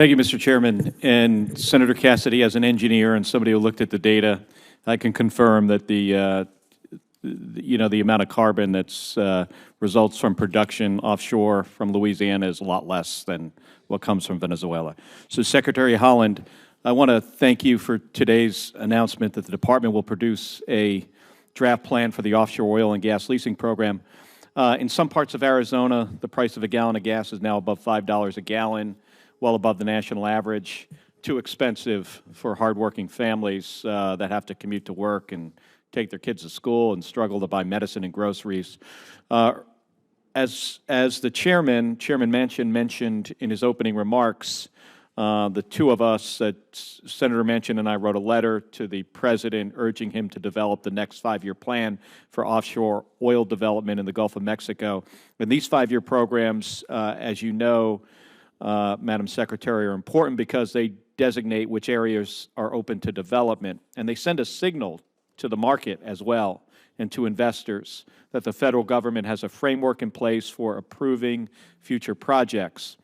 Thank you, Mr. Chairman. And Senator Cassidy, as an engineer and somebody who looked at the data, I can confirm that the amount of carbon that's results from production offshore from Louisiana is a lot less than what comes from Venezuela. So, Secretary Haaland, I want to thank you for today's announcement that the Department will produce a draft plan for the offshore oil and gas leasing program. In some parts of Arizona, the price of a gallon of gas is now above $5 a gallon, well above the national average, too expensive for hardworking families that have to commute to work and take their kids to school and struggle to buy medicine and groceries. As the Chairman Manchin, mentioned in his opening remarks, the two of us, Senator Manchin and I, wrote a letter to the President urging him to develop the next 5-year plan for offshore oil development in the Gulf of Mexico. And these 5-year programs, as you know, Madam Secretary, are important because they designate which areas are open to development, and they send a signal to the market as well and to investors that the federal government has a framework in place for approving future projects.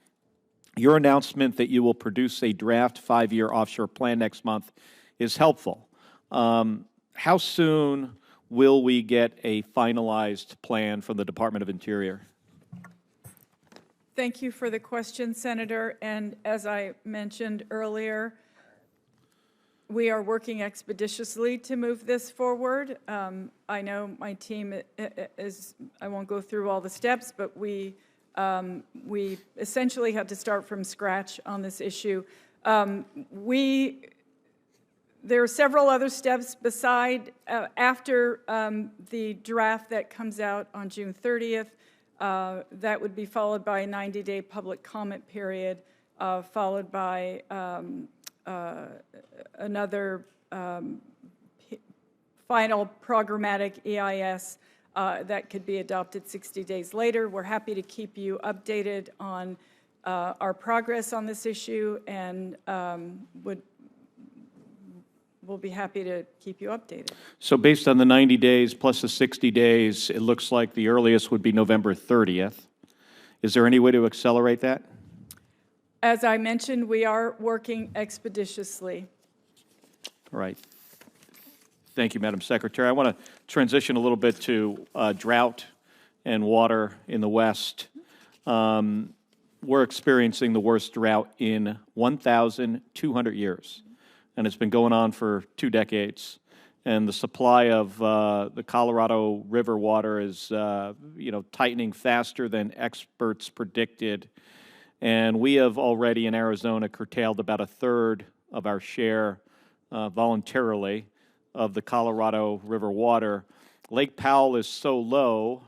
Your announcement that you will produce a draft 5-year offshore plan next month is helpful. How soon will we get a finalized plan from the Department of Interior? Thank you for the question, Senator. And as I mentioned earlier, we are working expeditiously to move this forward. I know my team is, I won't go through all the steps, but we essentially had to start from scratch on this issue. There are several other steps beside, after the draft that comes out on June 30th. That would be followed by a 90-day public comment period, followed by another final programmatic EIS that could be adopted 60 days later. We're happy to keep you updated on our progress on this issue, and we'll be happy to keep you updated. So based on the 90 days plus the 60 days, it looks like the earliest would be November 30th. Is there any way to accelerate that? As I mentioned, we are working expeditiously. All right. Thank you, Madam Secretary. I want to transition a little bit to drought and water in the West. We're experiencing the worst drought in 1,200 years, and it's been going on for 2 decades. And the supply of the Colorado River water is, tightening faster than experts predicted. And we have already in Arizona curtailed about 1/3 of our share voluntarily of the Colorado River water. Lake Powell is so low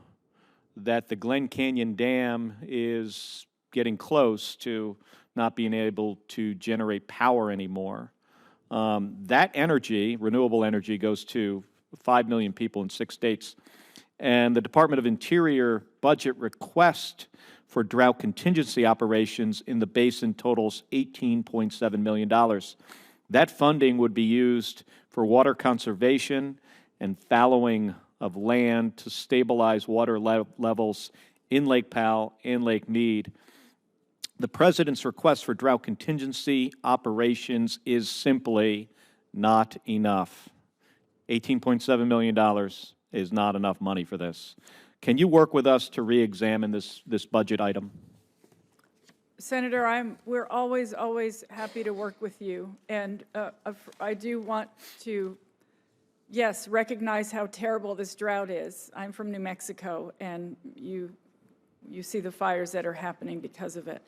that the Glen Canyon Dam is getting close to not being able to generate power anymore. That energy, renewable energy, goes to 5 million people in 6 states. And the Department of Interior budget request for drought contingency operations in the basin totals $18.7 million. That funding would be used for water conservation and fallowing of land to stabilize water levels in Lake Powell and Lake Mead. The President's request for drought contingency operations is simply not enough. $18.7 million is not enough money for this. Can you work with us to re-examine this budget item? Senator, we're always happy to work with you. And I do want to, yes, recognize how terrible this drought is. I'm from New Mexico, and you see the fires that are happening because of it.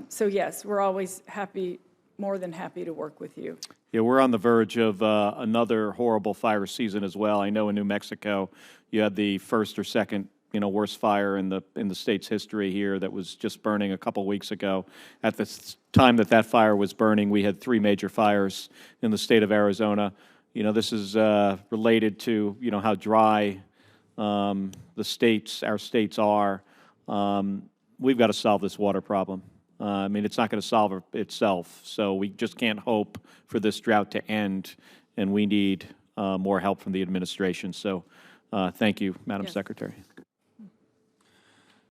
So yes, we're always happy, more than happy to work with you. Yeah, we're on the verge of another horrible fire season as well. I know in New Mexico you had the first or second, worst fire in the state's history here that was just burning a couple weeks ago. At the time that fire was burning, we had 3 major fires in the state of Arizona. This is related to how dry our states are. We've got to solve this water problem. It's not going to solve itself, so we just can't hope for this drought to end, and we need more help from the administration. So thank you, Madam Secretary.